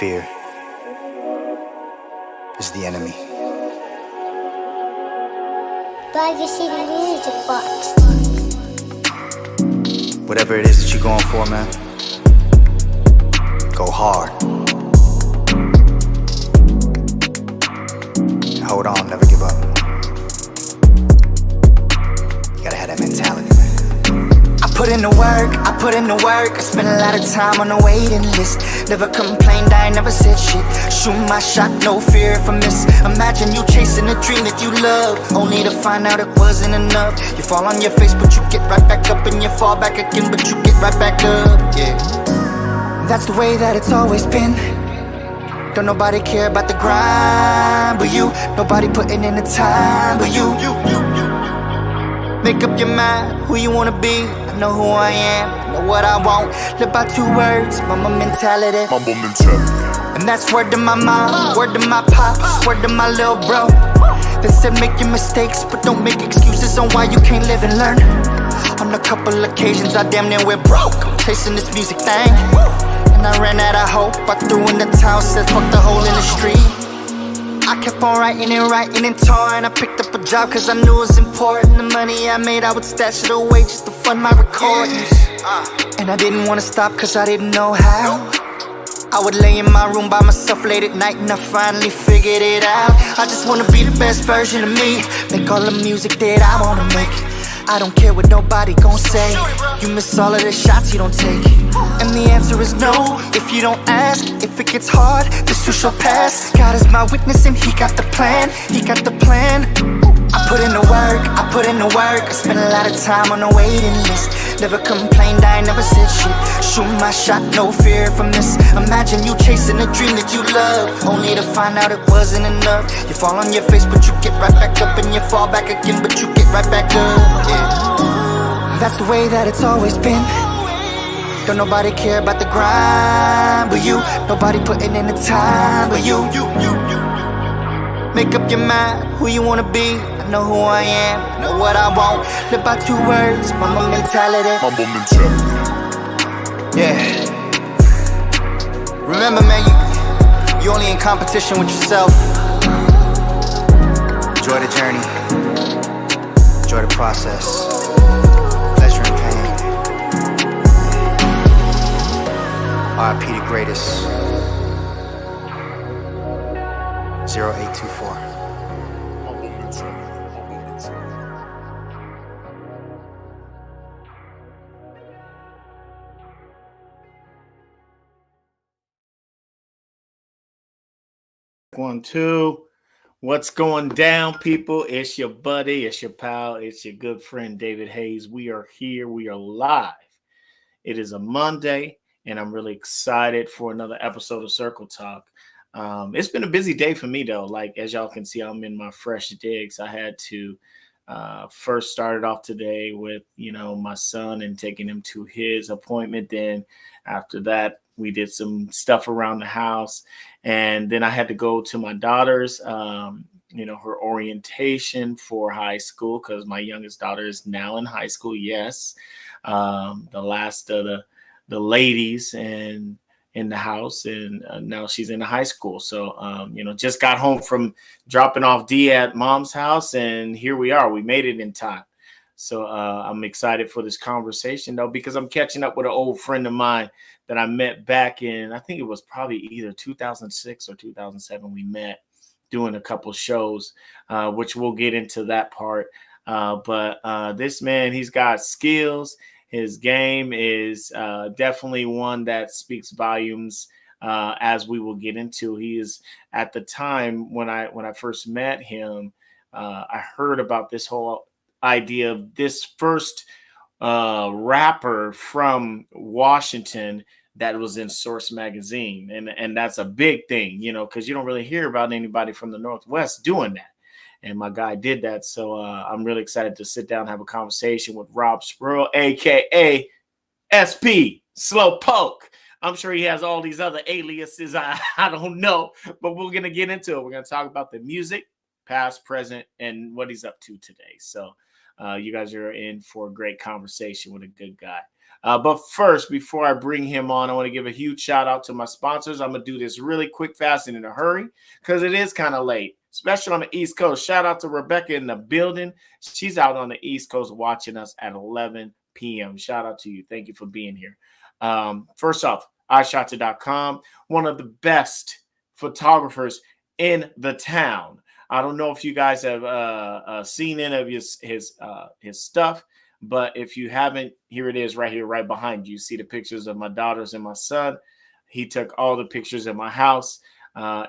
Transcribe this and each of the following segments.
Fear is the enemy. Whatever it is that you're going for, man, go hard. Hold on, never give up. You gotta have that mentality, man. I put in the work, I spent a lot of time on the waiting list. Never complained, I ain't never said shit. Shoot my shot, no fear if I miss. Imagine you chasing a dream that you love, only to find out it wasn't enough. You fall on your face, but you get right back up. And you fall back again, but you get right back up, yeah. That's the way that it's always been. Don't nobody care about the grind but you. Nobody putting in the time but you. Make up your mind who you wanna be. I know who I am, know what I want. Live by 2 words, mama mentality. And that's word to my mom, word to my pops, word to my little bro. They said make your mistakes, but don't make excuses on why you can't live and learn. On a couple occasions I damn near went broke, chasing this music thing. And I ran out of hope, I threw in the towel, said fuck the hole in the street. I kept on writing and touring. I picked up a job cause I knew it was important. The money I made, I would stash it away just to fund my recordings. And I didn't wanna stop cause I didn't know how. I would lay in my room by myself late at night and I finally figured it out. I just wanna be the best version of me, make all the music that I wanna make. I don't care what nobody gon' say. You miss all of the shots you don't take. And the answer is no, if you don't ask. If it gets hard, this too shall pass. God is my witness and he got the plan. He got the plan. I put in the work, I spent a lot of time on the waiting list. Never complained, I ain't never said shit. Shoot my shot, no fear if I miss. Imagine you chasing a dream that you love, only to find out it wasn't enough. You fall on your face, but you get right back up. And you fall back again, but you get right back up, yeah. That's the way that it's always been. Don't nobody care about the grind but you. Nobody putting in the time but you. Make up your mind who you wanna be. I know who I am, know what I want. Live by 2 words, mama mentality. Yeah. Remember, man, you only in competition with yourself. Enjoy the journey. Enjoy the process. Pleasure and pain. R.I.P. the greatest. 0824. One, two. What's going down, people? It's your buddy, it's your pal, it's your good friend David Hayes. We are here, we are live. It is a Monday, and I'm really excited for another episode of Circle Talk. It's been a busy day for me, though. Like, as y'all can see, I'm in my fresh digs. I had to first start it off today with, my son and taking him to his appointment. Then after that, we did some stuff around the house. And then I had to go to my daughter's, her orientation for high school, because my youngest daughter is now in high school. Yes. The last of the ladies and in the house, and now she's in the high school. So, just got home from dropping off D at mom's house, and here we are. We made it in time. So I'm excited for this conversation, though, because I'm catching up with an old friend of mine that I met back in, I think it was probably either 2006 or 2007. We met doing a couple shows, which we'll get into that part. But this man, he's got skills. His game is definitely one that speaks volumes, as we will get into. He is, at the time when I first met him, I heard about this whole idea of this first rapper from Washington that was in Source magazine. And that's a big thing, because you don't really hear about anybody from the Northwest doing that. And my guy did that. So I'm really excited to sit down and have a conversation with Rob Spruill, a.k.a. SP, Slowpoke. I'm sure he has all these other aliases. I don't know, but we're going to get into it. We're going to talk about the music, past, present, and what he's up to today. So you guys are in for a great conversation with a good guy. But first, before I bring him on, I want to give a huge shout out to my sponsors. I'm going to do this really quick, fast, and in a hurry because it is kind of late, especially on the East Coast. Shout out to Rebecca in the building. She's out on the East Coast watching us at 11 p.m. Shout out to you. Thank you for being here. First off, iShotto.com, one of the best photographers in the town. I don't know if you guys have seen any of his stuff, but if you haven't, here it is right here, right behind you. See the pictures of my daughters and my son. He took all the pictures of my house. I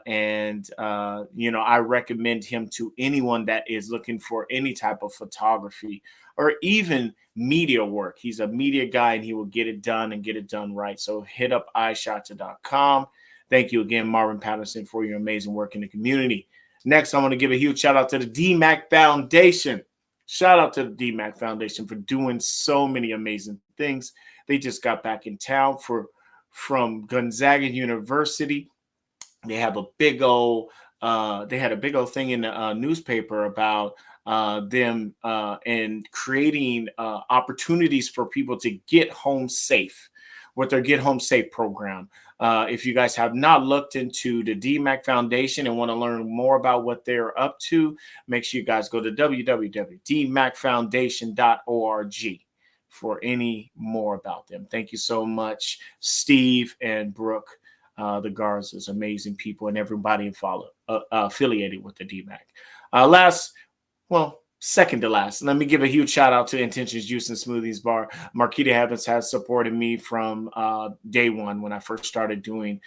recommend him to anyone that is looking for any type of photography or even media work. He's a media guy and he will get it done and get it done right. So hit up iShotto.com. Thank you again, Marvin Patterson, for your amazing work in the community. Next, I want to give a huge shout out to the DMAC Foundation. Shout out to the DMAC Foundation for doing so many amazing things. They just got back in town from Gonzaga University. They have a big old thing in the newspaper about them and creating opportunities for people to get home safe with their Get Home Safe program. If you guys have not looked into the DMAC Foundation and want to learn more about what they're up to, make sure you guys go to www.dmacfoundation.org for any more about them. Thank you so much, Steve and Brooke. The Garza's amazing people and everybody affiliated with the DMAC. Second to last, let me give a huge shout out to Intentions Juice and Smoothies Bar. Marquita Evans has supported me from day one when I first started doing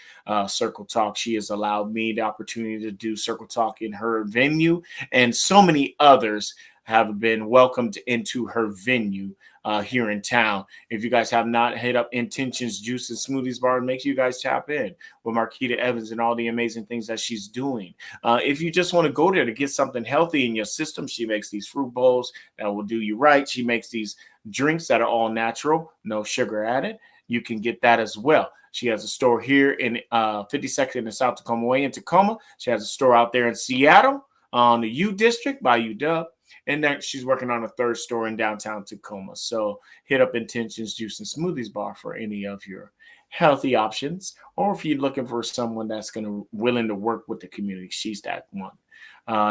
Circle Talk. She has allowed me the opportunity to do Circle Talk in her venue, and so many others have been welcomed into her venue here in town. If you guys have not hit up Intentions Juice and Smoothies Bar, make sure you guys tap in with Marquita Evans and all the amazing things that she's doing. If you just want to go there to get something healthy in your system, she makes these fruit bowls that will do you right. She makes these drinks that are all natural, no sugar added. You can get that as well. She has a store here in 52nd and South Tacoma Way in Tacoma. She has a store out there in Seattle on the U District by UW. And then she's working on a third store in downtown Tacoma. So hit up Intentions Juice and Smoothies Bar for any of your healthy options. Or if you're looking for someone that's willing to work with the community, she's that one.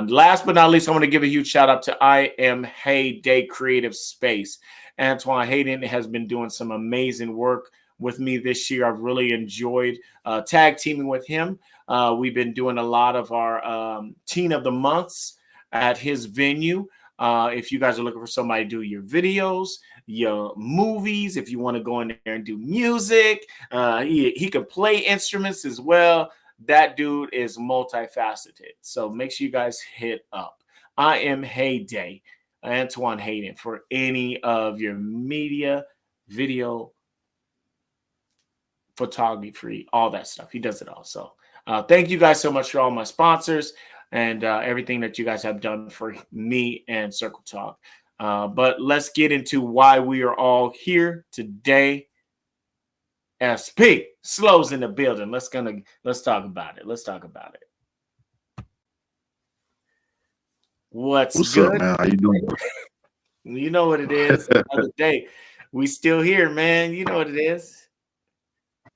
Last but not least, I want to give a huge shout out to I Am Heyday Creative Space. Antoine Hayden has been doing some amazing work with me this year. I've really enjoyed tag teaming with him. We've been doing a lot of our Teen of the Months at his venue. If you guys are looking for somebody to do your videos, your movies, if you want to go in there and do music, he can play instruments as well. That dude is multifaceted. So make sure you guys hit up I Am Heyday, Antoine Hayden, for any of your media, video, photography, all that stuff. He does it all. So thank you guys so much for all my sponsors and everything that you guys have done for me and Circle Talk. But let's get into why we are all here today. SP, Slow's in the building. Let's talk about it. What's good? Up, man? How you doing? You know what it is. Another day. We still here, man. You know what it is.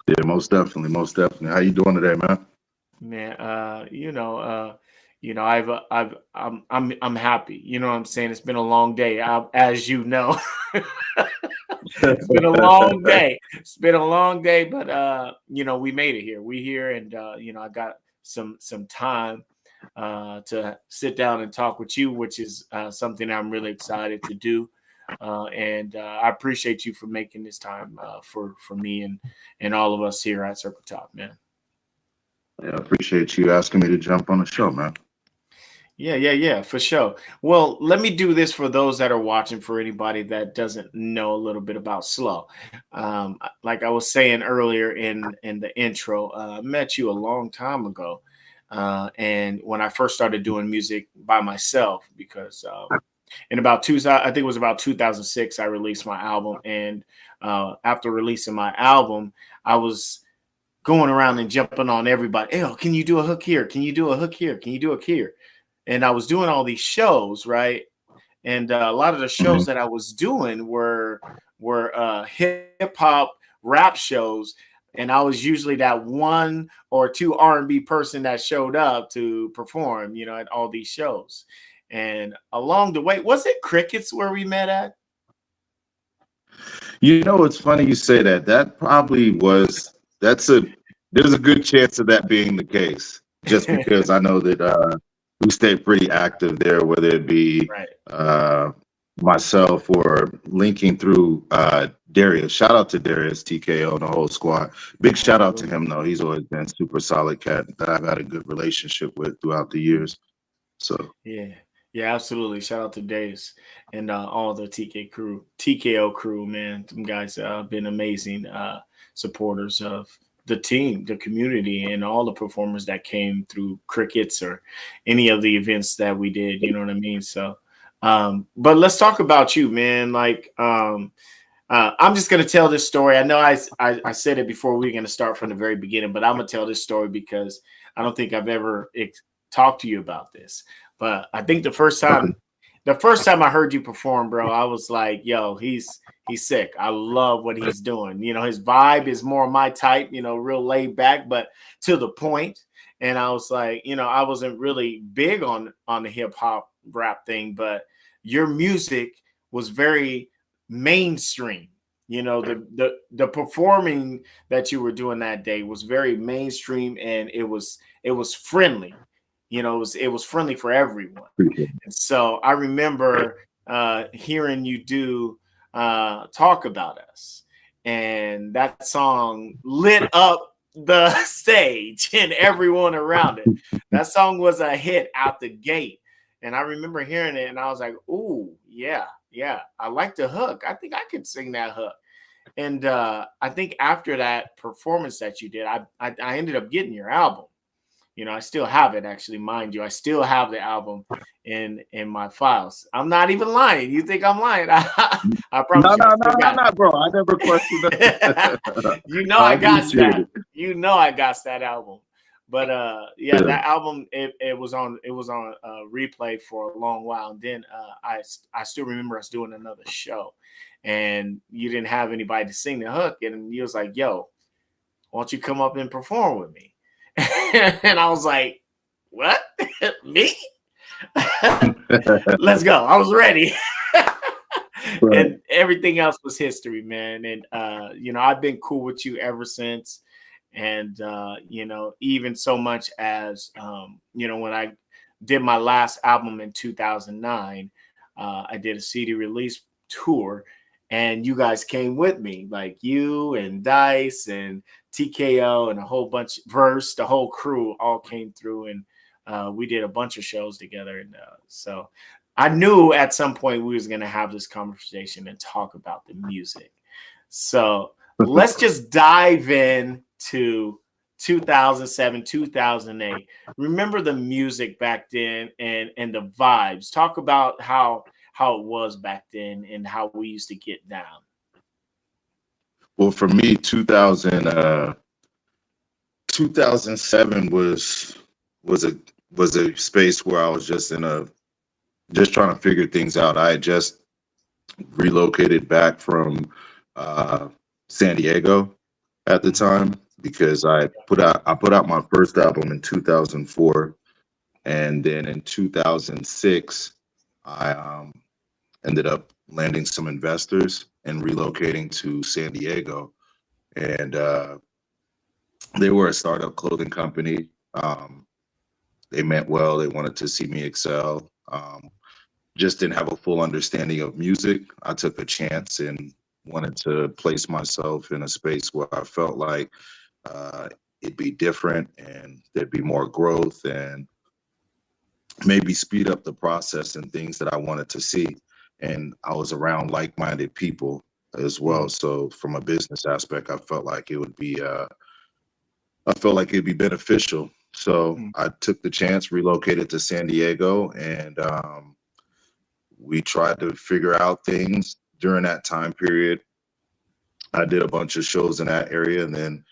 Yeah, most definitely. How you doing today, man? Man, I'm happy. You know what I'm saying? It's been a long day, as you know. It's been a long day. But we made it here. We here, and I got some time to sit down and talk with you, which is something I'm really excited to do. And I appreciate you for making this time for me and all of us here at Circle Talk, man. Yeah, I appreciate you asking me to jump on the show, man. Yeah, for sure. Well, let me do this for those that are watching, for anybody that doesn't know a little bit about Slow. Like I was saying earlier in the intro, I met you a long time ago. And when I first started doing music by myself, because in about 2006, I released my album. And after releasing my album, I was going around and jumping on everybody. Hey, can you do a hook here? Can you do a hook here? Can you do a here? And I was doing all these shows, right? And a lot of the shows that I was doing were were hip hop rap shows, and I was usually that one or two R&B person that showed up to perform, you know, at all these shows. And along the way, was it Crickets where we met at? You know, it's funny you say that. That probably was. There's a good chance of that being the case, just because I know that we stayed pretty active there, whether it be Right. myself or linking through Darius. Shout out to Darius, TKO, and the whole squad. Big shout out to him though. He's always been super solid cat that I've had a good relationship with throughout the years. So Yeah. Yeah, absolutely. Shout out to Days and all the TKO crew, man. Some guys have been amazing supporters of the team, the community, and all the performers that came through Crickets or any of the events that we did. You know what I mean? So, but let's talk about you, man. Like, I'm just going to tell this story. I know I said it before we were going to start from the very beginning, but I'm going to tell this story because I don't think I've ever talked to you about this. But I think the first time I heard you perform, bro, I was like, yo, he's sick. I love what he's doing. You know, his vibe is more my type, you know, real laid back, but to the point. And I was like, you know, I wasn't really big on the hip hop rap thing, but your music was very mainstream. You know, the performing that you were doing that day was very mainstream, and it was friendly. You know, it was friendly for everyone. And so I remember hearing you do Talk About Us, and that song lit up the stage and everyone around it. That song was a hit out the gate. And I remember hearing it and I was like, ooh, yeah, I like the hook. I think I could sing that hook. And I think after that performance that you did, I ended up getting your album. You know, I still have it, actually, mind you. I still have the album in my files. I'm not even lying. You think I'm lying? I promise no, bro. I never questioned that. You know, I got that. You know, I got that album. But yeah, that album it was on replay for a long while, and then I still remember us doing another show, and you didn't have anybody to sing the hook, and you was like, "Yo, why don't you come up and perform with me?" And I was like, what? Me? Let's go. I was ready. Right. And everything else was history, man. And, you know, I've been cool with you ever since. And, you know, even so much as, you know, when I did my last album in 2009, I did a CD release tour. And you guys came with me, like you and Dice and TKO and a whole bunch, Verse, the whole crew all came through, and we did a bunch of shows together. And so I knew at some point we was going to have this conversation and talk about the music. So let's just dive in to 2007, 2008. Remember the music back then and the vibes. Talk about how it was back then and how we used to get down. Well, for me, 2007 was a space where I was just trying to figure things out. I had just relocated back from San Diego at the time because I put out my first album in 2004, and then in 2006 I ended up landing some investors and relocating to San Diego. And they were a startup clothing company. They meant well. They wanted to see me excel. Just didn't have a full understanding of music. I took a chance and wanted to place myself in a space where I felt like it'd be different and there'd be more growth and maybe speed up the process and things that I wanted to see. And I was around like-minded people as well. So from a business aspect, I felt like it'd be beneficial. So I took the chance, relocated to San Diego, and we tried to figure out things during that time period. I did a bunch of shows in that area, and then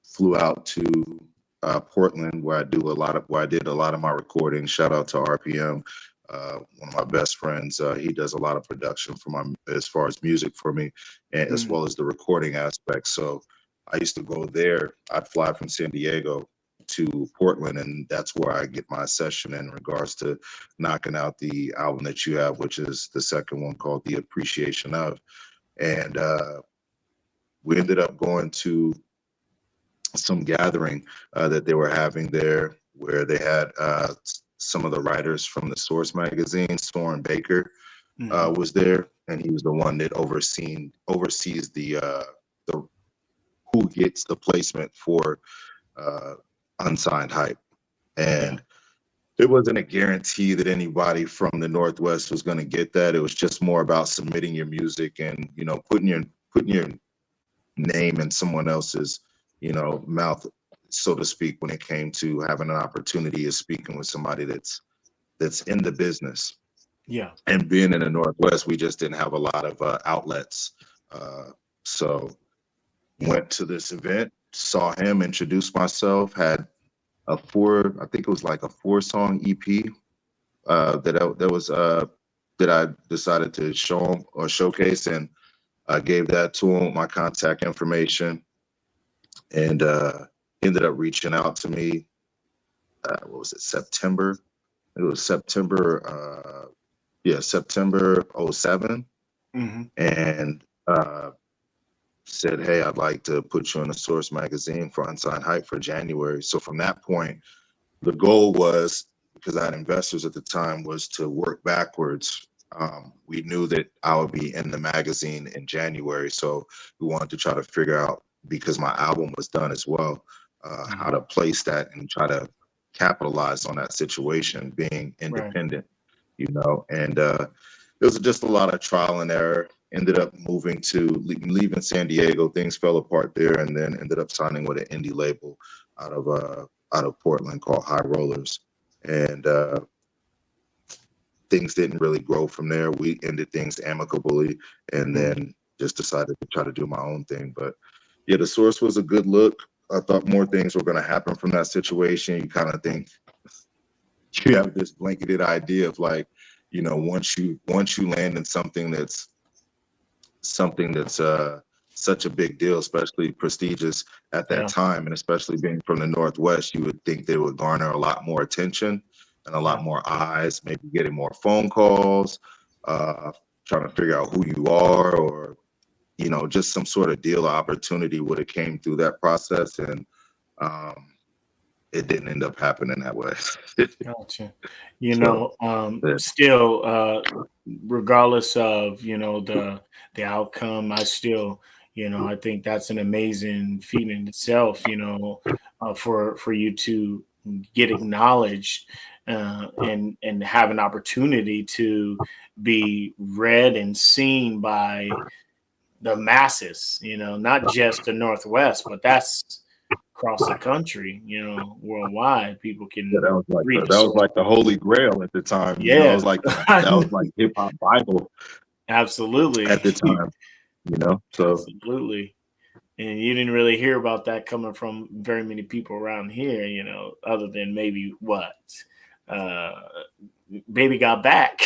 flew out to Portland, where I did a lot of my recording. Shout out to RPM. One of my best friends, he does a lot of production for my, as far as music for me, and as well as the recording aspect. So I used to go there. I'd fly from San Diego to Portland, and that's where I get my session in regards to knocking out the album that you have, which is the second one called The Appreciation of. And we ended up going to some gathering that they were having there where they had some of the writers from the Source magazine. Soren Baker was there, and he was the one that oversees the who gets the placement for unsigned hype. And it wasn't a guarantee that anybody from the Northwest was going to get that. It was just more about submitting your music and, you know, putting your name in someone else's, you know, mouth, so to speak, when it came to having an opportunity of speaking with somebody that's in the business. Yeah. And being in the Northwest, we just didn't have a lot of outlets. So went to this event, saw him, introduced myself, had I think it was like a 4-song EP that I decided to show him or showcase, and I gave that to him, my contact information, and ended up reaching out to me. What was it? September. It was September. September 07. And said, hey, I'd like to put you in the Source magazine for Unsigned Hype for January. So from that point, the goal was, because I had investors at the time, was to work backwards. We knew that I would be in the magazine in January. So we wanted to try to figure out, because my album was done as well, how to place that and try to capitalize on that situation, being independent, you know. And it was just a lot of trial and error. Ended up leaving San Diego. Things fell apart there, and then ended up signing with an indie label out of Portland called High Rollers. And things didn't really grow from there. We ended things amicably, and then just decided to try to do my own thing. But yeah, the Source was a good look. I thought more things were going to happen from that situation. You kind of think you have this blanketed idea of, like, you know, once you land in something that's such a big deal, especially prestigious at that time, and especially being from the Northwest, you would think they would garner a lot more attention and a lot more eyes, maybe getting more phone calls, trying to figure out who you are, or, you know, just some sort of deal or opportunity would have came through that process. And it didn't end up happening that way. Gotcha. You know, still, regardless of, you know, the outcome, I still, you know, I think that's an amazing feat in itself, you know, for you to get acknowledged and have an opportunity to be read and seen by the masses, you know, not just the Northwest, but that's across the country, you know, worldwide. People can that was like read that was like the holy grail at the time. Yeah, you know, it was like that was like hip hop Bible. Absolutely. At the time, you know. So absolutely. And you didn't really hear about that coming from very many people around here, you know, other than maybe Baby Got Back.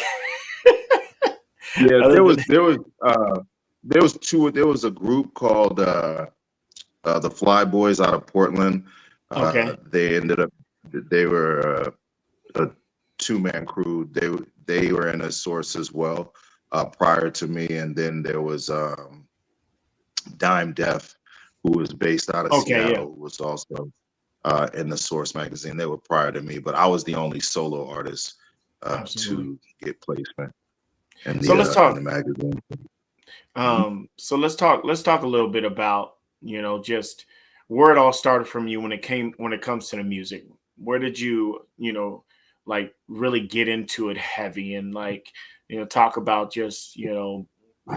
Yeah, there was a group called the Fly Boys out of Portland. They were a 2-man crew. They were in a Source as well prior to me, and then there was Dime Def, who was based out of Seattle, was also in the Source magazine. They were prior to me, but I was the only solo artist to get placement in the magazine. So let's talk a little bit about, you know, just where it all started from you when it comes to the music. Where did you, you know, like really get into it heavy, and, like, you know, talk about just, you know,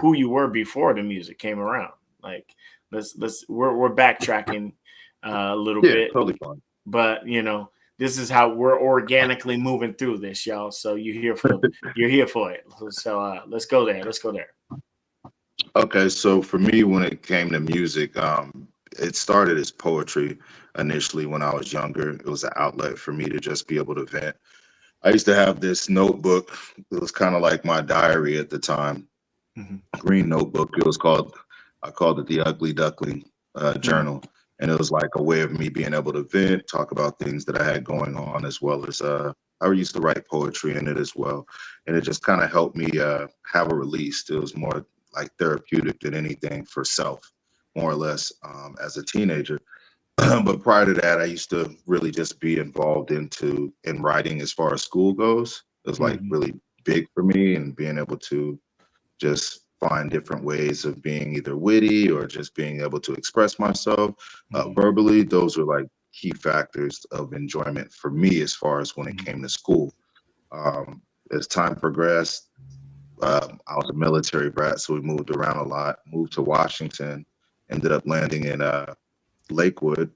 who you were before the music came around. Like, we're backtracking a little bit, totally fine. But, you know, this is how we're organically moving through this, y'all. So you're here for it. So let's go there. Okay, so for me, when it came to music, it started as poetry initially when I was younger. It was an outlet for me to just be able to vent I used to have this notebook. It was kind of like my diary at the time. Mhm. Green notebook. I called it the Ugly Duckling Mhm. journal. And it was like a way of me being able to vent, talk about things that I had going on, as well as I used to write poetry in it as well. And it just kind of helped me have a release. It was more like therapeutic than anything for self, more or less, as a teenager. But prior to that, I used to really just be involved in writing as far as school goes. It was like Mhm. really big for me, and being able to just find different ways of being either witty or just being able to express myself Mhm. verbally. Those were like key factors of enjoyment for me as far as when it Mhm. came to school. As time progressed, I was a military brat, so we moved around a lot. Moved to Washington, ended up landing in Lakewood,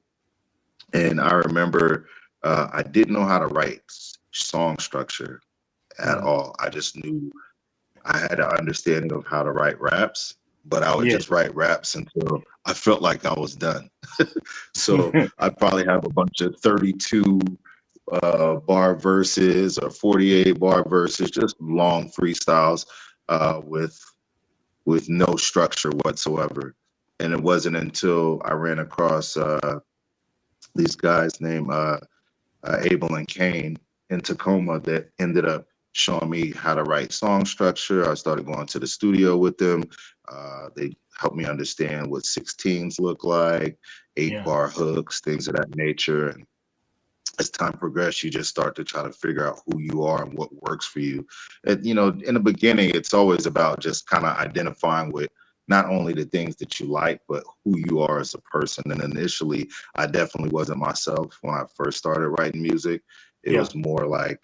and I remember I didn't know how to write song structure at Mhm. all. I just knew I had an understanding of how to write raps, but I would Yeah. just write raps until I felt like I was done. So I'd probably have a bunch of 32 bar verses or 48 bar verses, just long freestyles uh, with with no structure whatsoever. And it wasn't until I ran across these guys named Abel and Kane in Tacoma that ended up showing me how to write song structure. I started going to the studio with them. They helped me understand what 16s look like, eight Yeah. bar hooks, things of that nature. And as time progressed, you just start to try to figure out who you are and what works for you. And, in the beginning, it's always about just kind of identifying with not only the things that you like, but who you are as a person. And initially, I definitely wasn't myself when I first started writing music. It Yeah. was more like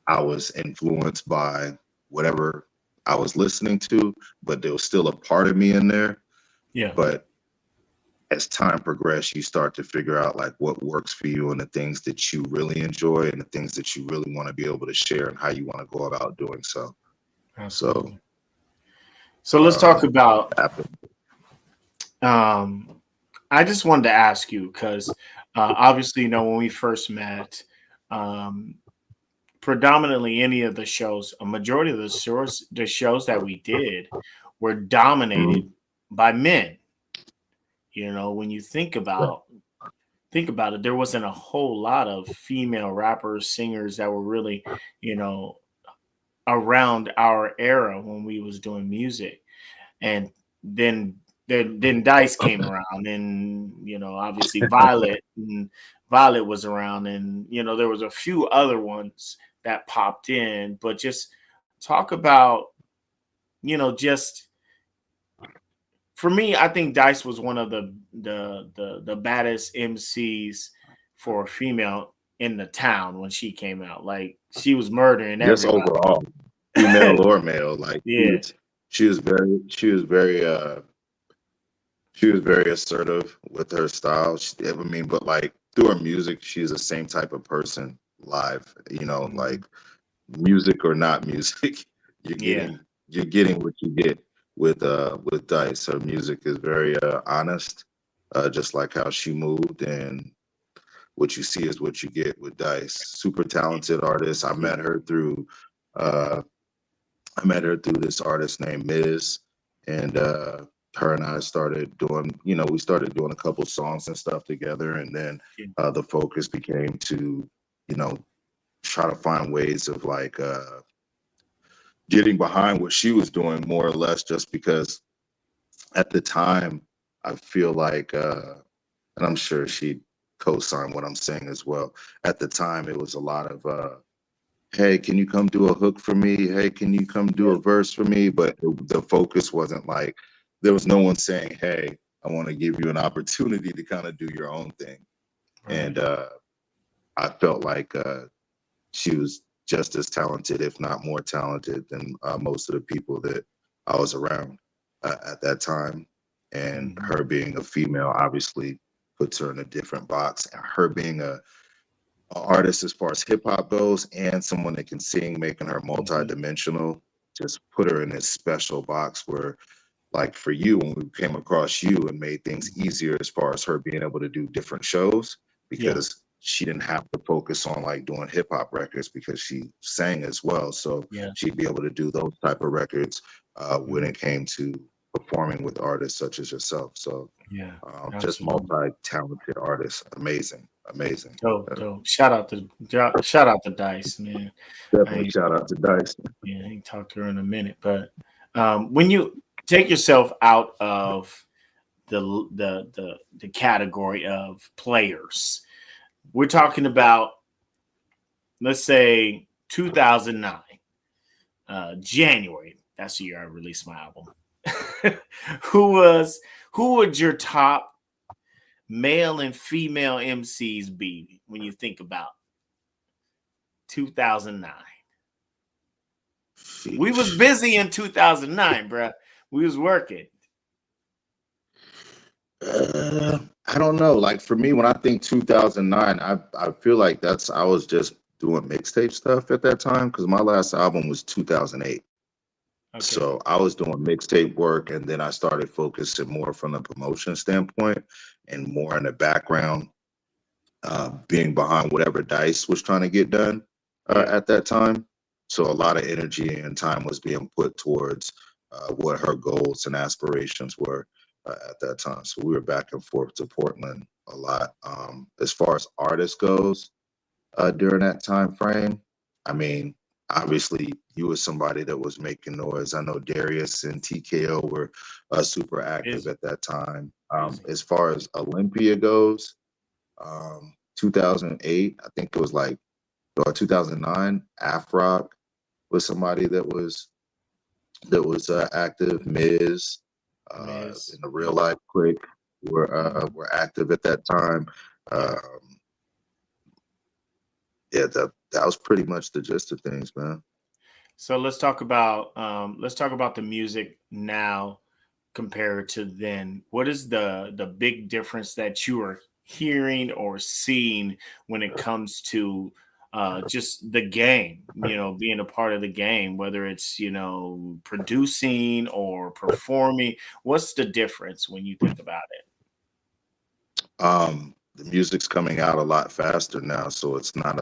I was influenced by whatever I was listening to, but there was still a part of me in there. Yeah. But as time progressed, you start to figure out like what works for you and the things that you really enjoy and the things that you really want to be able to share and how you want to go about doing so. So, Absolutely. So let's talk about. after, Um, I just wanted to ask you because obviously, when we first met, um, predominantly any of the shows, a majority of the shows that we did were dominated Mhm. by men. When you think about it, there wasn't a whole lot of female rappers, singers that were really, you know, around our era when we was doing music. And then then Dice came around, and obviously Violet was around, and there was a few other ones that popped in. But just talk about just for me, I think Dice was one of the baddest MCs for a female in the town when she came out. Like, she was murdering Just everybody. overall, female or male, like Yeah, she was very assertive with her style. I mean, but like through her music, she's the same type of person live. mhm, Like music or not music, you're yeah, getting you're getting what you get with Dice. Her music is very honest, just like how she moved, and what you see is what you get with Dice. Super talented artist. Uh I met her through this artist named Miz, and her and I started doing, we started doing a couple songs and stuff together, and then yeah, the focus became to, you know, try to find ways of like getting behind what she was doing more or less, just because at the time I feel like, and I'm sure she co-signed what I'm saying as well. At the time, it was a lot of hey, can you come do a hook for me? Hey, can you come do yeah, a verse for me? But the focus wasn't like, there was no one saying, hey, I want to give you an opportunity to kind of do your own thing. right. And I felt like she was just as talented, if not more talented, than most of the people that I was around at that time. And Mhm, her being a female obviously puts her in a different box. And her being a artist as far as hip hop goes, and someone that can sing, making her mhm, multi-dimensional, just put her in this special box where, like for you, when we came across you and made things easier as far as her being able to do different shows, yeah, because she didn't have to focus on like doing hip hop records because she sang as well. So Yeah. she'd be able to do those type of records when Mhm. it came to performing with artists such as yourself. So Yeah. just Absolutely. multi-talented artists. Amazing. Amazing. Dope. Shout out to Dice, man. I Definitely ain't, shout out to Dice. yeah, I ain't talked to her in a minute, but when you take yourself out of the category of players, we're talking about, let's say 2009, January. That's the year I released my album. Who would your top male and female MCs be when you think about 2009? We was Sheesh. busy in 2009, bruh. We was working. I don't know. Like for me, when I think 2009, I feel like I was just doing mixtape stuff at that time because my last album was 2008. Okay. So I was doing mixtape work, and then I started focusing more from the promotion standpoint and more in the background, being behind whatever Dice was trying to get done Yeah. at that time. So a lot of energy and time was being put towards what her goals and aspirations were at that time. So we were back and forth to Portland a lot. As far as artists goes, during that time frame, I mean, obviously you was somebody that was making noise. I know Darius and TKO were super active Busy. at that time. Busy. As far as Olympia goes, 2008, I think it was like, or 2009, Afrock was somebody that was active. Miz, Miz. in the real Yeah. life quick Mhm. were active at that time. Yeah. Um, yeah, that was pretty much the gist of things, man. So let's talk about the music now compared to then. What is the big difference that you are hearing or seeing when it comes to just the game, being a part of the game, whether it's, producing or performing? What's the difference when you think about it? The music's coming out a lot faster now, so it's not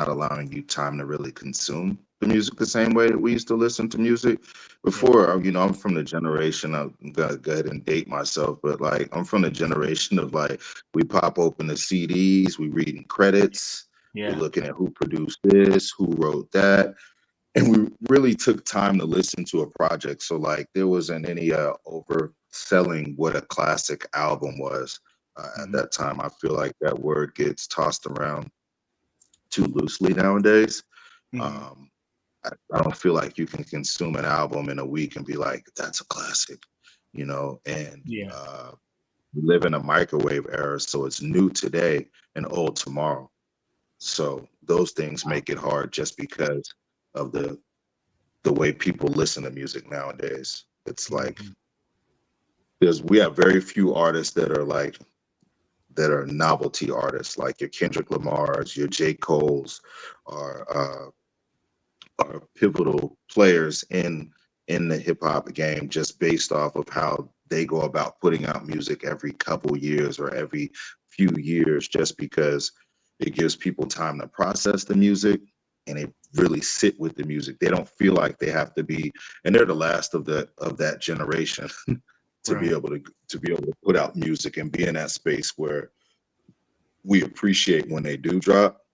allowing you time to really consume the music the same way that we used to listen to music Yeah. before. I'm from the generation. I'm gonna go ahead and date myself, but like I'm from the generation of like we pop open the CDs, we reading credits, we Yeah. looking at who produced this, who wrote that, and we really took time to listen to a project. So like there wasn't any overselling what a classic album was at Hmm. that time. I feel like that word gets tossed around too loosely nowadays. Hmm. um I don't feel like you can consume an album in a week and be like, that's a classic, and Yeah. we live in a microwave era, so it's new today and old tomorrow. So those things make it hard just because of the way people listen to music nowadays. It's like Hmm. we have very few artists that are novelty artists, like your Kendrick Lamar's, your J. Cole's, are pivotal players in the hip hop game, just based off of how they go about putting out music every couple years or every few years, just because it gives people time to process the music and they really sit with the music. They don't feel like they have to be, and they're the last of that generation to be Right. able to put out music and be in that space where we appreciate when they do drop,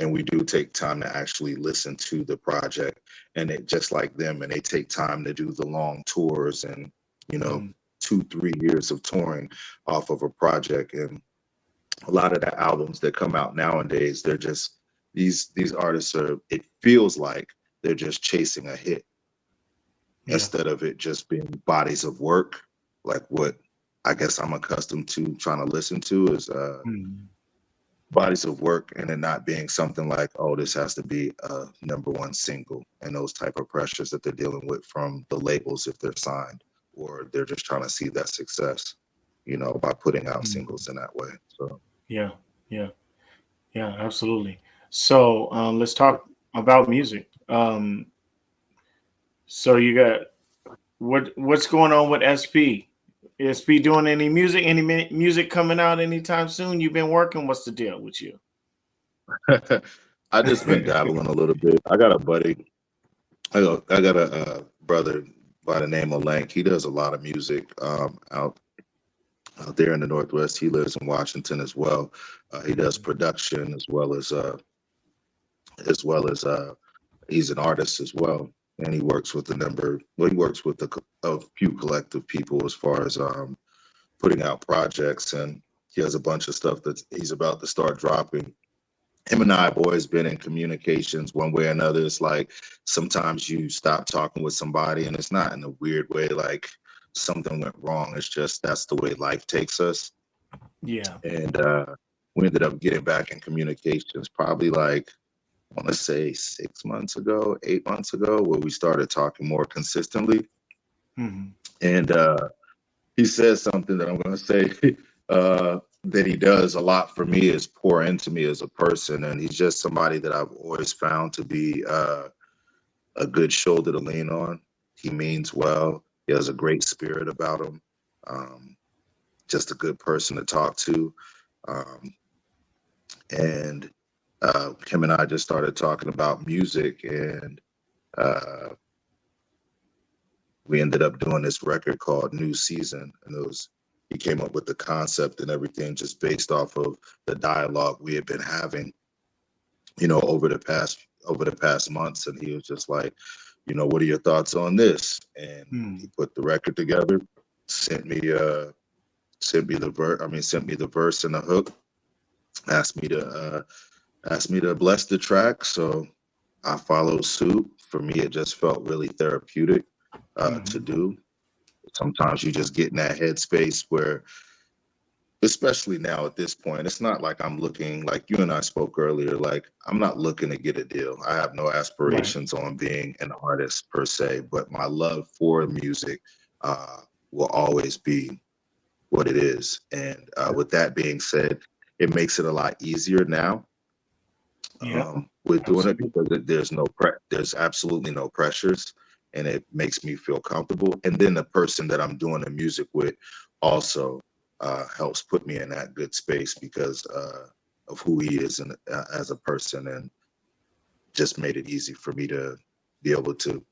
and we do take time to actually listen to the project, and it just like them, and they take time to do the long tours and you know Hmm. 2-3 years of touring off of a project. And a lot of the albums that come out nowadays, they're just these artists are, it feels like they're just chasing a hit Yeah. instead of it just being bodies of work, like what I guess I'm accustomed to trying to listen to is Hmm. bodies of work, and it not being something like, oh, this has to be a number one single, and those type of pressures that they're dealing with from the labels if they're signed, or they're just trying to see that success, by putting out Hmm. singles in that way. So Yeah. Yeah. Yeah, absolutely. So let's talk about music. So you got what's going on with SP? SP doing any music? Any music coming out anytime soon? You've been working. What's the deal with you? I just been dabbling a little bit. I got a buddy. I got a brother by the name of Lank. He does a lot of music out there in the Northwest. He lives in Washington as well. He does production as well as he's an artist as well, and he works with a number. Well, he works with a few collective people as far as putting out projects, and he has a bunch of stuff that he's about to start dropping. Him and I have always been in communications one way or another. It's like sometimes you stop talking with somebody, and it's not in a weird way like something went wrong. It's just that's the way life takes us. Yeah. And we ended up getting back in communications probably like, I want to say 6 months ago, 8 months ago, where we started talking more consistently. Mm-hmm. And he says something that I'm going to say that he does a lot for me is pour into me as a person. And he's just somebody that I've always found to be a good shoulder to lean on. He means well. He has a great spirit about him. Just a good person to talk to. And him and I just started talking about music, and we ended up doing this record called New Season. And he came up with the concept and everything just based off of the dialogue we had been having, over the past months. And he was just like, what are your thoughts on this? And he put the record together, sent me the verse and the hook, asked me to bless the track. So I followed suit. For me, it just felt really therapeutic to do. Sometimes you just get in that headspace where, especially now at this point, it's not like I'm looking, like you and I spoke earlier, like I'm not looking to get a deal. I have no aspirations on being an artist per se, but my love for music will always be what it is. And with that being said, it makes it a lot easier now with doing it, because there's absolutely no pressures, and it makes me feel comfortable. And then the person that I'm doing the music with also helps put me in that good space because of who he is and as a person, and just made it easy for me to be able to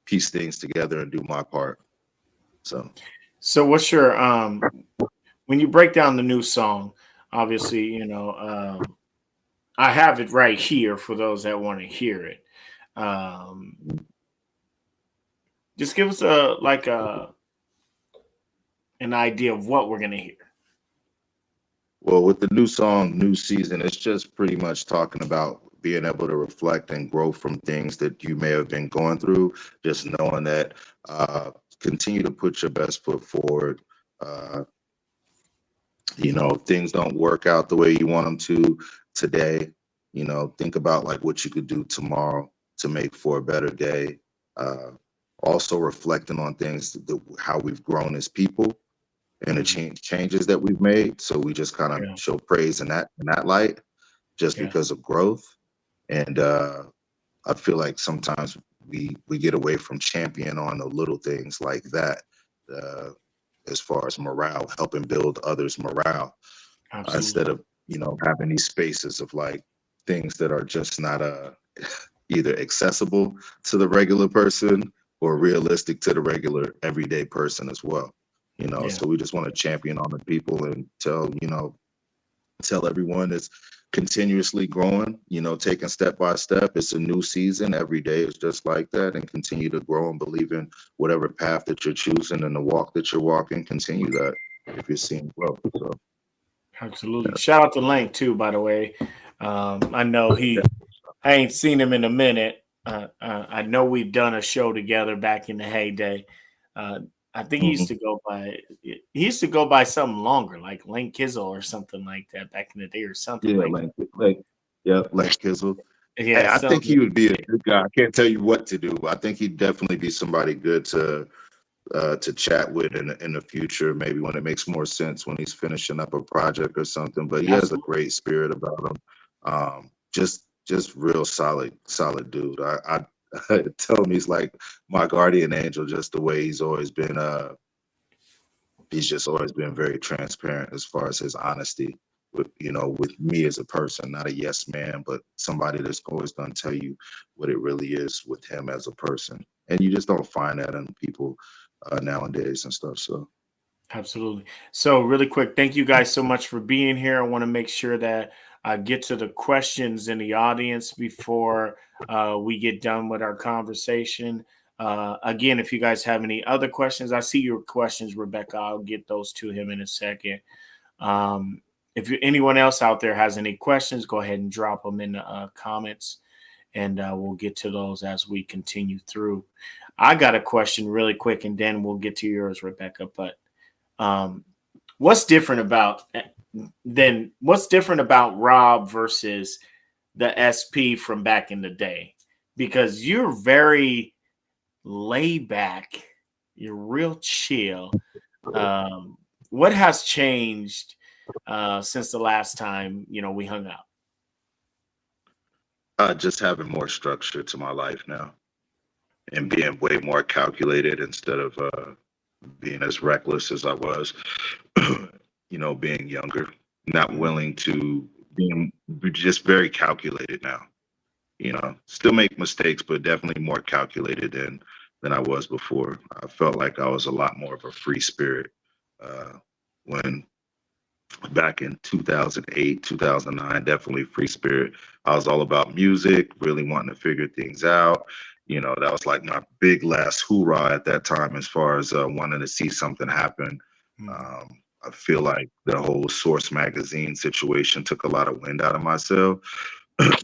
piece things together and do my part. So what's your when you break down the new song? Obviously, I have it right here for those that want to hear it. Just give us an idea of what we're gonna hear. Well, with the new song, New Season, it's just pretty much talking about being able to reflect and grow from things that you may have been going through. Just knowing that continue to put your best foot forward. Things don't work out the way you want them to today. Think about like what you could do tomorrow to make for a better day. Also reflecting on things, how we've grown as people and the changes that we've made. So we just kind of show praise in that light, just because of growth. And I feel like sometimes we get away from championing on the little things like that, as far as morale, helping build others' morale, instead of having these spaces of like things that are just not either accessible to the regular person or realistic to the regular everyday person as well. So we just want to champion on the people and tell everyone it's continuously growing, taking step by step. It's a new season. Every day is just like that, and continue to grow and believe in whatever path that you're choosing and the walk that you're walking. Continue that if you're seeing growth. So absolutely. Shout out to Lank too, by the way. I know I ain't seen him in a minute. I know we've done a show together back in the heyday. I think he used to go by something longer, like Link Kizzle or something like that back in the day, or something Link Kizzle. Yeah, hey, I think he would be a good guy. I can't tell you what to do, but I think he'd definitely be somebody good to chat with in the future, maybe when it makes more sense when he's finishing up a project or something. But he has a great spirit about him. Just real solid dude. I tell him he's like my guardian angel, just the way he's always been. He's just always been very transparent as far as his honesty. with, with me as a person, not a yes man, but somebody that's always going to tell you what it really is with him as a person. And you just don't find that in people nowadays and stuff. So Absolutely. So really quick, thank you guys so much for being here. I want to make sure that I get to the questions in the audience before we get done with our conversation. Again, if you guys have any other questions, I see your questions, Rebecca. I'll get those to him in a second. If anyone else out there has any questions, go ahead and drop them in the comments, and we'll get to those as we continue through. I got a question really quick, and then we'll get to yours, Rebecca. But what's different about Rob versus the SP from back in the day? Because you're very laid back, you're real chill. What has changed since the last time we hung out? just having more structure to my life now and being way more calculated instead of being as reckless as I was, being younger, not willing to being just very calculated now, still make mistakes, but definitely more calculated than I was before. I felt like I was a lot more of a free spirit when back in 2008, 2009, definitely free spirit. I was all about music, really wanting to figure things out. That was like my big last hoorah at that time as far as wanting to see something happen. I feel like the whole Source magazine situation took a lot of wind out of myself,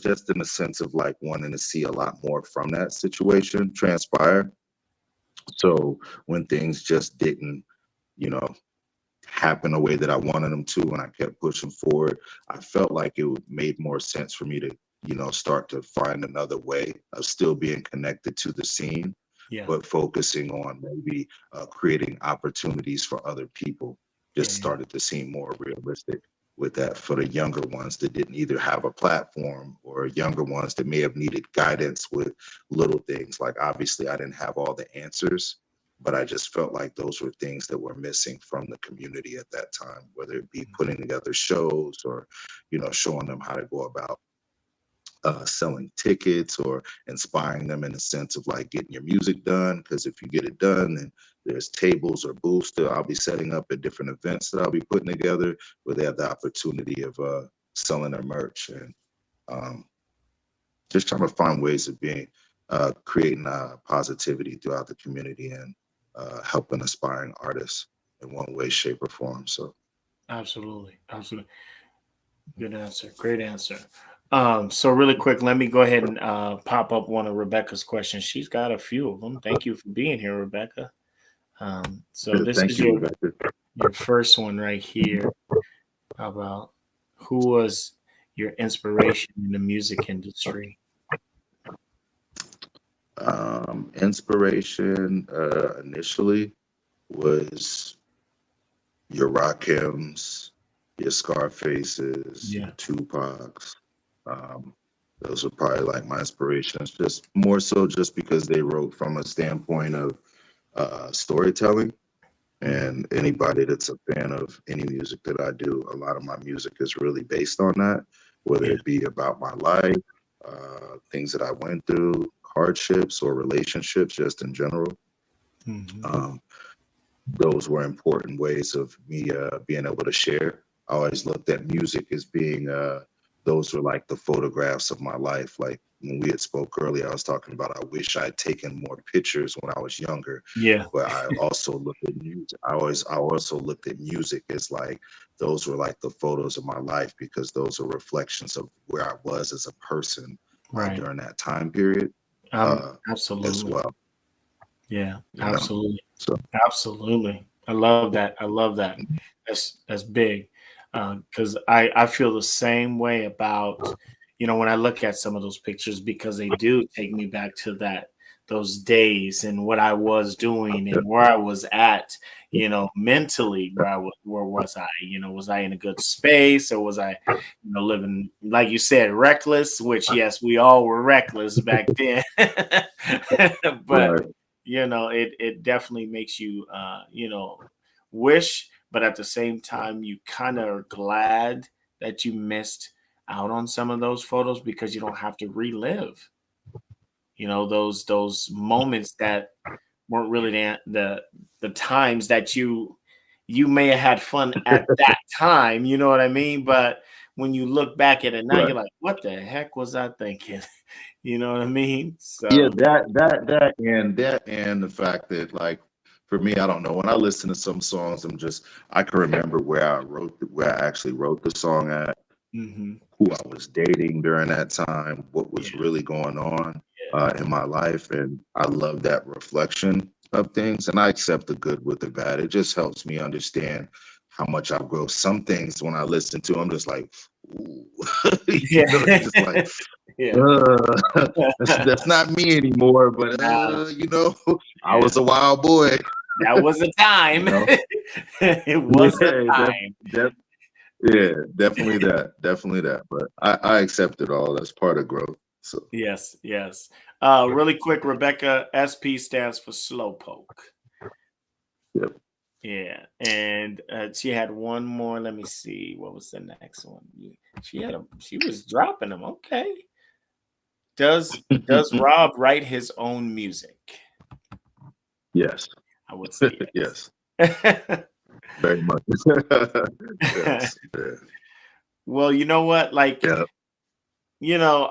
just in the sense of like wanting to see a lot more from that situation transpire. So when things just didn't, you know, happen the way that I wanted them to, and I kept pushing forward, I felt like it made more sense for me to, start to find another way of still being connected to the scene, but focusing on maybe creating opportunities for other people. Just started to seem more realistic with that for the younger ones that didn't either have a platform, or younger ones that may have needed guidance with little things. Like, obviously I didn't have all the answers, but I just felt like those were things that were missing from the community at that time, whether it be putting together shows or, showing them how to go about selling tickets, or inspiring them in the sense of like getting your music done. Because if you get it done, then there's tables or booths that I'll be setting up at different events that I'll be putting together, where they have the opportunity of selling their merch, and just trying to find ways of being creating positivity throughout the community, and helping aspiring artists in one way, shape, or form. So Absolutely. Good answer. Great answer. So really quick, let me go ahead and pop up one of Rebecca's questions. She's got a few of them. Thank you for being here, Rebecca. So this thank is you, your first one right here, about who was your inspiration in the music industry. Inspiration initially was your Rakims, your Scarfaces, Yeah. your Tupacs. Those are probably like my inspirations, just more so just because they wrote from a standpoint of storytelling. And anybody that's a fan of any music that I do, a lot of my music is really based on that, whether it be about my life, things that I went through, hardships, or relationships just in general. Those were important ways of me being able to share. I always looked at music as being, those were like the photographs of my life. Like when we had spoke earlier, I was talking about, I wish I had taken more pictures when I was younger. Yeah. But I also looked at music. I also looked at music as like, those were like the photos of my life, because those are reflections of where I was as a person during that time period Absolutely. as well. Yeah, You know? absolutely. So Absolutely. I love that. That's big. Because I feel the same way about, when I look at some of those pictures, because they do take me back to those days and what I was doing and where I was at, mentally, where was I? Was I in a good space, or was I, living, like you said, reckless, which yes, we all were reckless back then. But right. it definitely makes you, wish, but at the same time, you kind of are glad that you missed out on some of those photos because you don't have to relive, those moments that weren't really the times that you may have had fun at that time, you know what I mean? But when you look back at it now, Right. you're like, what the heck was I thinking? You know what I mean? Yeah, So and the fact that, like, for me, I don't know. When I listen to some songs, I can remember where I actually wrote the song at, mhm. who I was dating during that time, what was Yeah, really going on yeah. in my life, and I love that reflection of things. And I accept the good with the bad. It just helps me understand how much I've grown. Some things when I listen to, I'm just like, ooh, it's just like, Yeah. Yeah. that's not me anymore. But Nah, I yeah. was a wild boy. That was a You time. know, It yeah, was a time. yeah, definitely that. But I accept it all. That's part of growth. So Yes, yes. Really quick, Rebecca, SP stands for slowpoke. yeah. Yeah, and she had one more. Let me see. What was the next one? She was dropping them. Okay. Does Rob write his own music? Yes, I would say yes, yes. very much. Yes, yeah, Well, you know what? Like, yeah.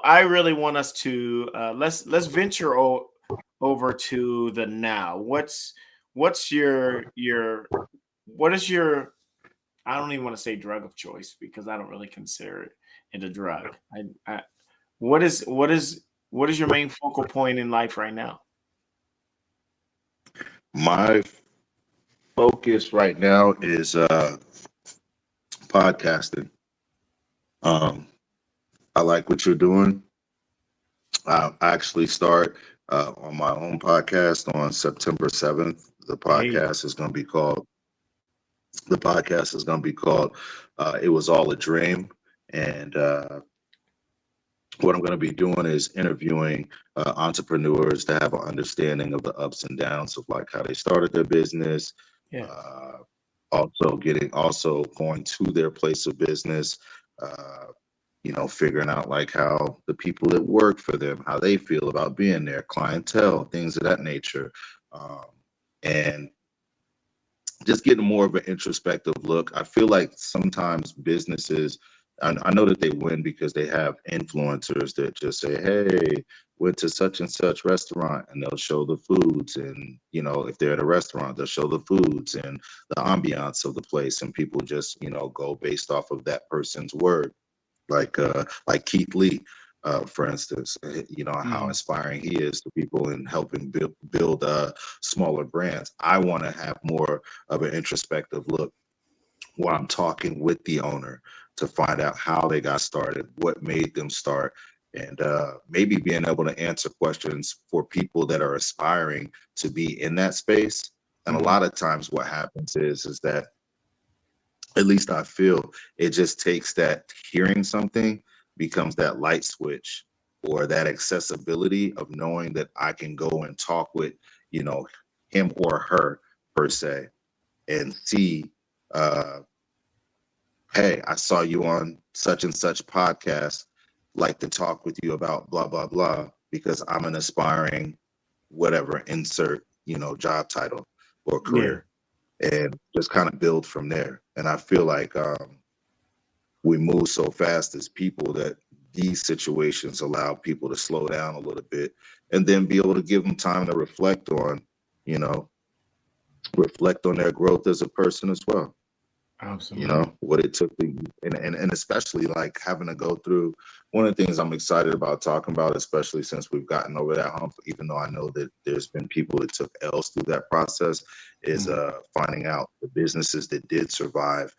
I really want us to let's venture over to the now. What's what is your I don't even want to say drug of choice because I don't really consider it a drug. I what is your main focal point in life right now? My focus right now is podcasting. Um, I like what you're doing. I actually start on my own podcast on September 7th. Hey, The podcast is going to be called It Was All a Dream. And what I'm going to be doing is interviewing entrepreneurs to have an understanding of the ups and downs of like how they started their business, yeah. uh, also going to their place of business, uh, figuring out like how the people that work for them, how they feel about being there, clientele, things of that nature. Um, and just getting more of an introspective look. I feel like sometimes businesses, I know that they win because they have influencers that just say, hey, went to such and such restaurant, and they'll show the foods. And, if they're at a restaurant, they'll show the foods and the ambiance of the place. And people just, go based off of that person's word. Like Keith Lee, for instance, how Mhm. inspiring he is to people and helping build smaller brands. I want to have more of an introspective look while I'm talking with the owner to find out how they got started, what made them start, and maybe being able to answer questions for people that are aspiring to be in that space. And a Mhm. lot of times what happens is that, at least I feel, it just takes that hearing something becomes that light switch or that accessibility of knowing that I can go and talk with, you know, him or her per se and see, uh, hey, I saw you on such and such podcast, like to talk with you about blah, blah, blah, because I'm an aspiring whatever, insert, job title or Yeah. career, and just kind of build from there. And I feel like we move so fast as people that these situations allow people to slow down a little bit and then be able to give them time to you know, reflect on their growth as a person as well. Absolutely. What it took to, and especially like having to go through one of the things I'm excited about talking about, especially since we've gotten over that hump, even though I know that there's been people that took L's through that process, is Mhm. finding out the businesses that did survive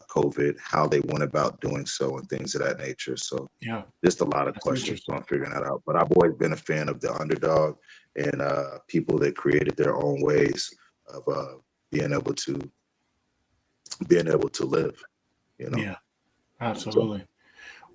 COVID, how they went about doing so and things of that nature. So Yeah, just a lot of that's questions interesting. on figuring that out. But I've always been a fan of the underdog and people that created their own ways of being able to live, you know. Yeah, So absolutely.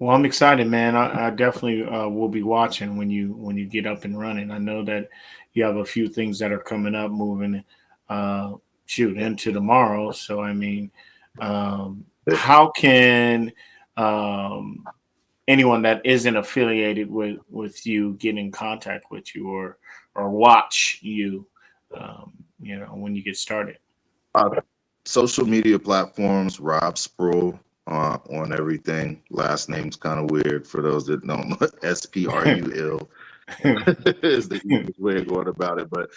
Well, I'm excited, man. I definitely will be watching when you get up and running. I know that you have a few things that are coming up, moving, uh, shoot into tomorrow. So I mean, yeah. how can anyone that isn't affiliated with you get in contact with you or watch you, when you get started? Social media platforms, Rob Spruill on everything. Last name's kind of weird for those that don't know. Spruill is the easiest way of going about it. But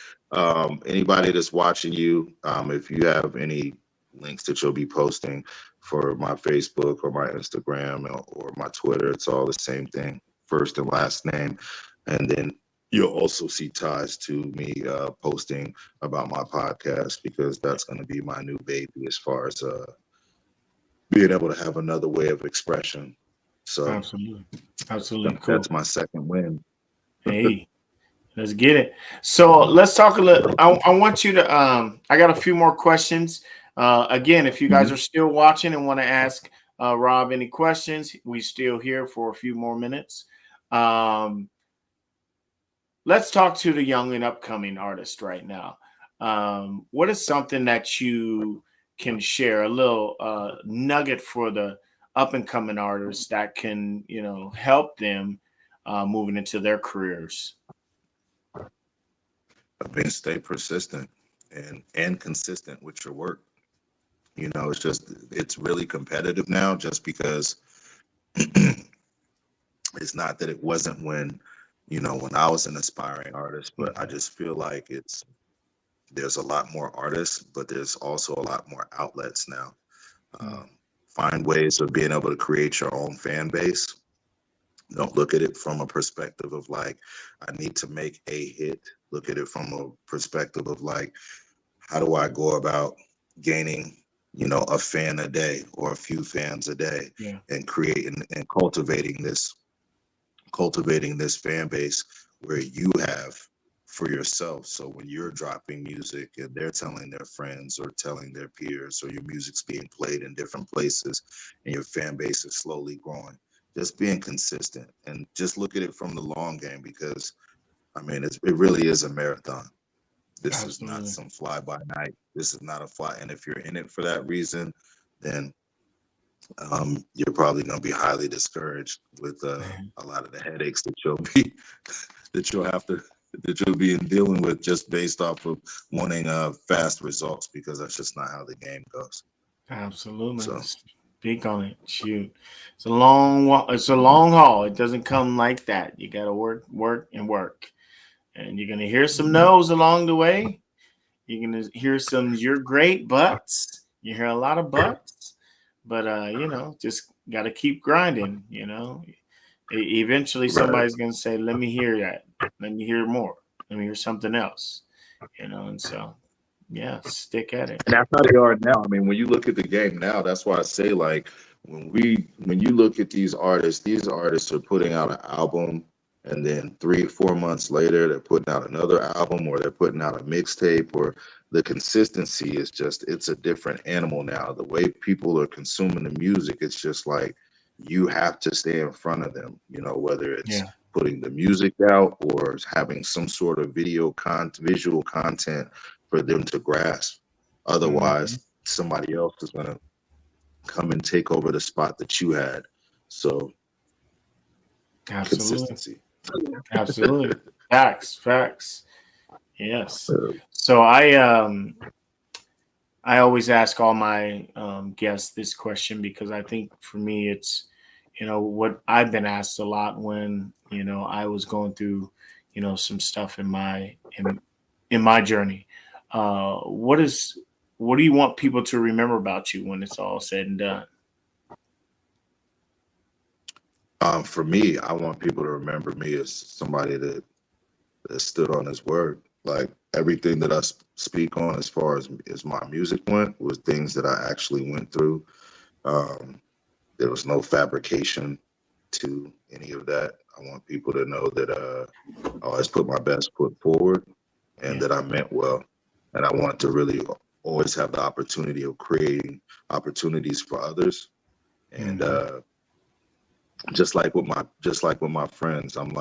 anybody that's watching you, if you have any links that you'll be posting for my Facebook or my Instagram or my Twitter, it's all the same thing, first and last name. And then you'll also see ties to me posting about my podcast, because that's going to be my new baby as far as being able to have another way of expression. So absolutely cool. That's my second win. Hey, let's get it. So let's talk a little. I want you to. I got a few more questions. Again, if you guys are still watching and want to ask Rob any questions, we still here for a few more minutes. Let's talk to the young and upcoming artist right now. What is something that you can share, a little nugget for the up and coming artists that can, help them moving into their careers? I mean, stay persistent and consistent with your work. It's really competitive now, just because it's not that it wasn't when I was an aspiring artist, but I just feel like there's a lot more artists, but there's also a lot more outlets now. Find ways of being able to create your own fan base. Don't look at it from a perspective of like, I need to make a hit. Look at it from a perspective of like, how do I go about gaining, a fan a day or a few fans a day, and creating and cultivating this fan base where you have for yourself. So when you're dropping music and they're telling their friends or telling their peers, or your music's being played in different places and your fan base is slowly growing, just being consistent and just look at it from the long game, because I mean, it really is a marathon. This is not some fly by night. This is not a fly. And if you're in it for that reason, then you're probably going to be highly discouraged with a lot of the headaches that you'll be dealing with, just based off of wanting fast results, because that's just not how the game goes. Absolutely. So, speak on it. Shoot, it's a long haul. It doesn't come like that. You got to work, and you're gonna hear some no's along the way. You're gonna hear some "you're great" buts. You hear a lot of buts, but just got to keep grinding. Eventually somebody's gonna say, "Let me hear that. Let me hear more. Let me hear something else." And so. Yeah, stick at it. And that's how they are now. I mean, when you look at the game now, that's why I say, like, when you look at these artists are putting out an album, and then 3 or 4 months later they're putting out another album, or they're putting out a mixtape, or the consistency is it's a different animal now. The way people are consuming the music, it's just like you have to stay in front of them, whether it's putting the music out or having some sort of visual content for them to grasp. Otherwise, somebody else is going to come and take over the spot that you had. So, consistency. Absolutely. Facts. Yes. So I always ask all my guests this question, because I think for me it's, what I've been asked a lot when, I was going through, some stuff in my journey. What do you want people to remember about you when it's all said and done? For me, I want people to remember me as somebody that stood on his word. Like, everything that I speak on as far as my music went was things that I actually went through. There was no fabrication to any of that. I want people to know that I always put my best foot forward, and that I meant well. And I want to really always have the opportunity of creating opportunities for others. And just like with my friends, I'm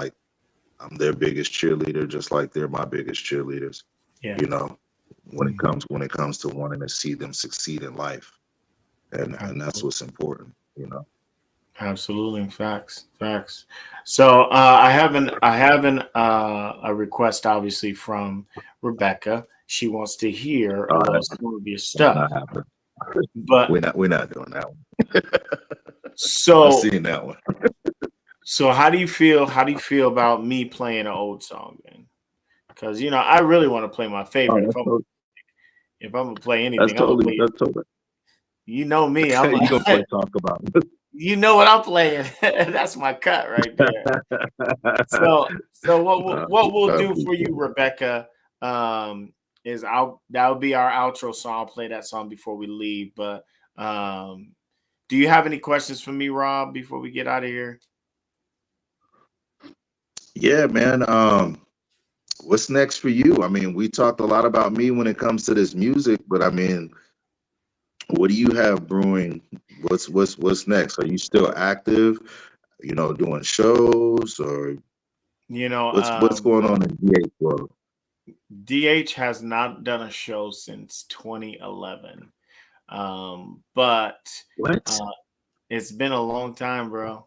their biggest cheerleader, just like they're my biggest cheerleaders. Yeah. When it comes to wanting to see them succeed in life. And that's what's important. Absolutely, facts, facts. So I have a request, obviously, from Rebecca. She wants to hear a little some of your That's stuff. not happening. But We're not doing that one. I so seen that one. so how do you feel? How do you feel about me playing an old song, man? Because I really want to play my Oh, favorite. If I'm gonna play that's anything, I'm gonna totally play. that's totally. You know me. I'm. You gonna play talk about it. You know what I'm playing. That's my cut right there. So what we'll I do for appreciate you, it. Rebecca, is that'll be our outro song. I'll play that song before we leave. But do you have any questions for me, Rob, before we get out of here? Yeah, man. What's next for you? I mean, we talked a lot about me when it comes to this music, but I mean, what do you have brewing? What's next? Are you still active? Doing shows, or You know, what's going on in DH world? DH has not done a show since 2011. But What? uh, it's been a long time, bro.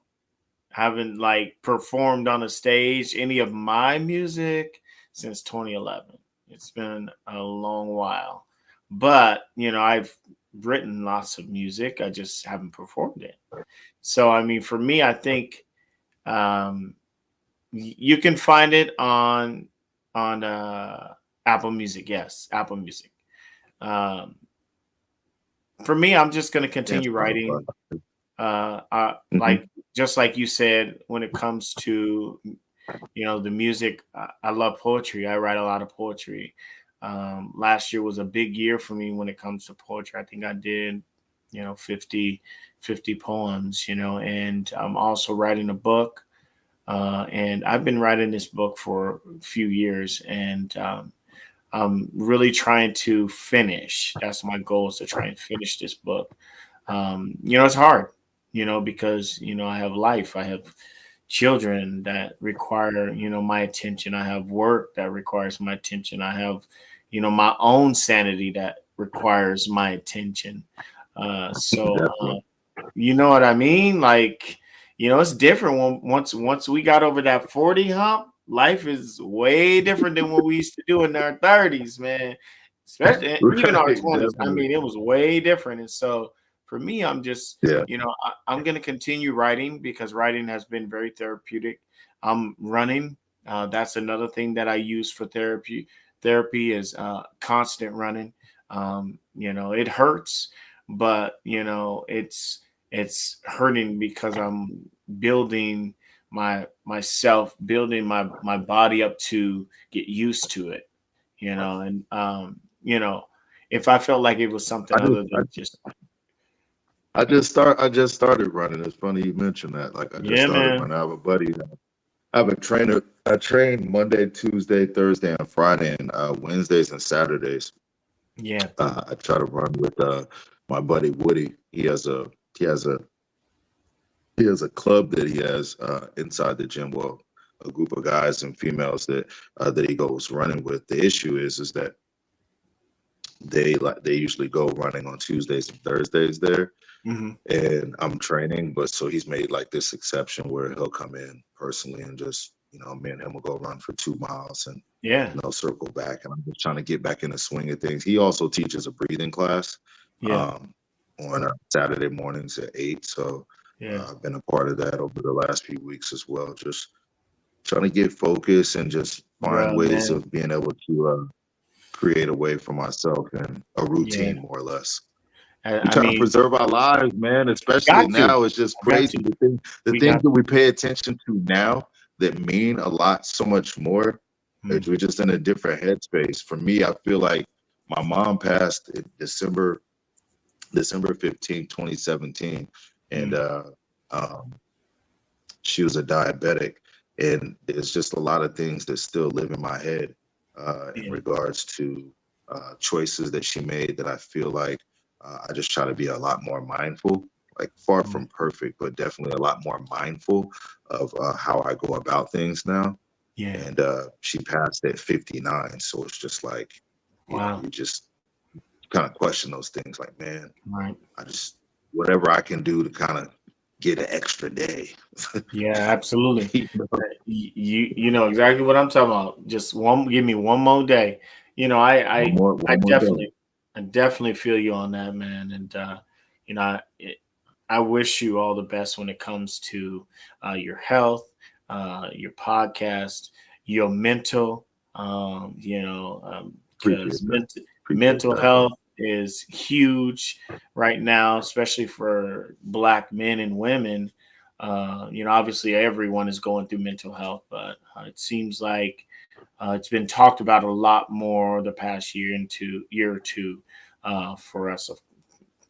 Haven't like performed on a stage any of my music since 2011. It's been a long while. But, I've written lots of music. I just haven't performed it. So, I mean, for me, I think um, you can find it on Apple Music. Yes, Apple Music. Um, for me, I'm just going to Yeah, continue Spotify. writing. Hmm. Like just like you said, when it comes to the music, I love poetry. I write a lot of poetry. Last year was a big year for me when it comes to poetry. I think I did 50 poems, and I'm also writing a book. And I've been writing this book for a few years, and I'm really trying to finish. That's my goal, is to try and finish this book. It's hard, because I have life. I have children that require, my attention. I have work that requires my attention. I have, my own sanity that requires my attention. So Definitely. you know what I mean? Like, it's different when once we got over that 40 hump, life is way different than what we used to do in our 30s, man. Especially even our Right. 20s. I Definitely. mean, it was way different. And so for me, I'm just, Yeah. I'm gonna continue writing because writing has been very therapeutic. I'm running. That's another thing that I use for therapy. Therapy is constant running. It hurts, but it's hurting because I'm building myself, building my body up to get used to it, and if I felt like it was something I just other I, than just I just started running. It's funny you mentioned that. Like I just yeah, started man, running. I have a buddy. I have a trainer. I train Monday, Tuesday, Thursday, and Friday, and Wednesdays and Saturdays. yeah, I try to run with my buddy Woody. He has a he has a club that he has inside the gym. Well, a group of guys and females that he goes running with. The issue is that they usually go running on Tuesdays and Thursdays there, hmm and I'm training, but so he's made like this exception where he'll come in personally and just me and him will go run for 2 miles and yeah, circle back. And I'm just trying to get back in the swing of things. He also teaches a breathing class yeah, um, on Saturday mornings at 8. So yeah, I've been a part of that over the last few weeks as well. Just trying to get focused and just find bro, ways man, of being able to create a way for myself and a yeah. routine, more or less. We're I trying to mean, preserve our lives, man. Especially got to, now, it's just got crazy. to, The we things got that we pay attention to now that mean a lot, so much more. mm, We're just in a different headspace. For me, I feel like my mom passed in December 15th, 2017, and mm, um, she was a diabetic, and there's just a lot of things that still live in my head in yeah, regards to choices that she made that I feel like I just try to be a lot more mindful, like far mm, from perfect, but definitely a lot more mindful of how I go about things now. yeah, And she passed at 59, so it's just like, wow, you just kind of question those things, like, man, right, I just whatever I can do to kind of get an extra day. Yeah, absolutely. You know exactly what I'm talking about. Just give me one more day. You know, I One more day. definitely feel you on that, man. And you know, I wish you all the best when it comes to your health, your podcast, your mental. Because Appreciate that. Appreciate mental that. health is huge right now, especially for Black men and women. Obviously everyone is going through mental health, but it seems like it's been talked about a lot more the past year or two for us of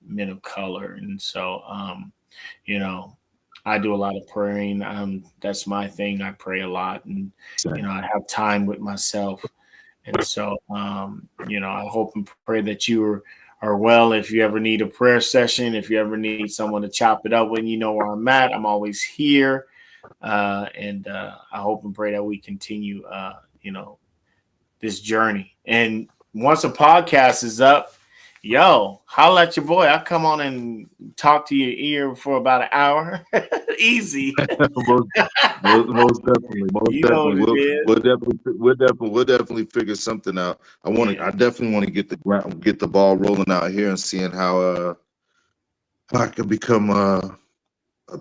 men of color. And so, you know, I do a lot of praying. That's my thing. I pray a lot, and I have time with myself. And so, I hope and pray that you are well. If you ever need a prayer session, if you ever need someone to chop it up with, you know where I'm at. I'm always here. And I hope and pray that we continue, this journey. And once a podcast is up, holla at your boy. I'll come on and talk to your ear for about an hour. Easy. most definitely. You know what it is. We'll definitely figure something out. I definitely want to get the ball rolling out here and seeing how I can become a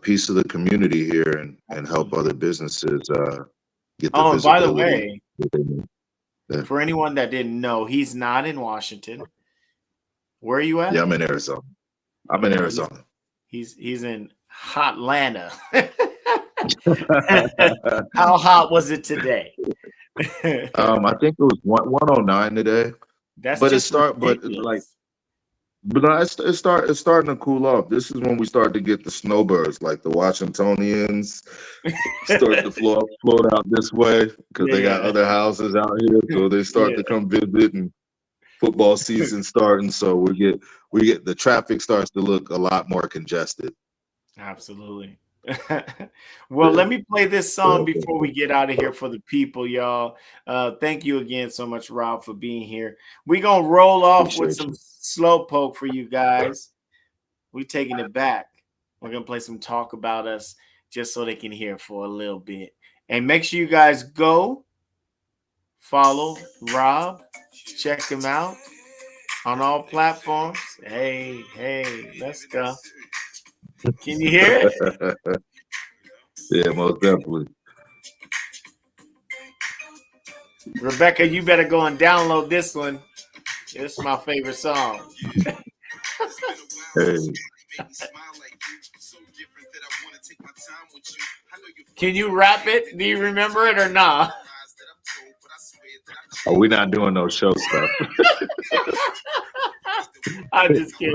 piece of the community here and help other businesses get the and by the visibility. way, for anyone that didn't know, he's not in Washington. Where are you at? Yeah, I'm in Arizona. He's in Hotlanta. How hot was it today? I think it was 109 today. That's but just it's starting to cool off. This is when we start to get the snowbirds, like the Washingtonians, start to float out this way because they got other houses out here, so they start to come visit, and football season starting, so we get the traffic starts to look a lot more congested. Absolutely. Well, let me play this song before we get out of here for the people, y'all. Thank you again so much, Rob, for being here. We're going to roll off with some slow poke for you guys. We're taking it back. We're going to play some Talk About Us just so they can hear for a little bit. And make sure you guys go follow Rob. Check him out on all platforms. Hey, let's go. Can you hear it? Yeah, most definitely. Rebecca, you better go and download this one. This is my favorite song. Hey. Can you rap it? Do you remember it or not? Oh, we're not doing no show stuff. I'm just kidding.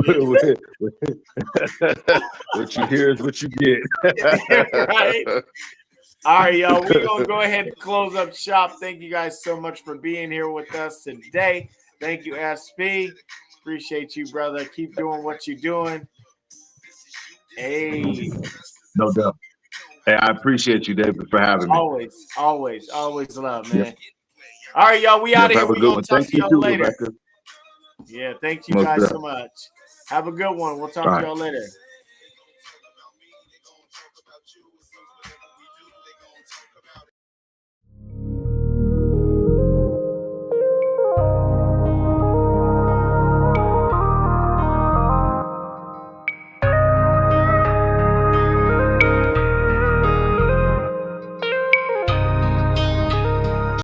What you hear is what you get. Right? All right, y'all. We're going to go ahead and close up shop. Thank you guys so much for being here with us today. Thank you, SP. Appreciate you, brother. Keep doing what you're doing. Hey. No doubt. Hey, I appreciate you, David, for having me. Always love, man. Yep. All right, y'all. We out of here. We're going to talk to y'all later. Rebecca. Yeah, thank you guys so much. Have a good one. We'll talk to y'all later.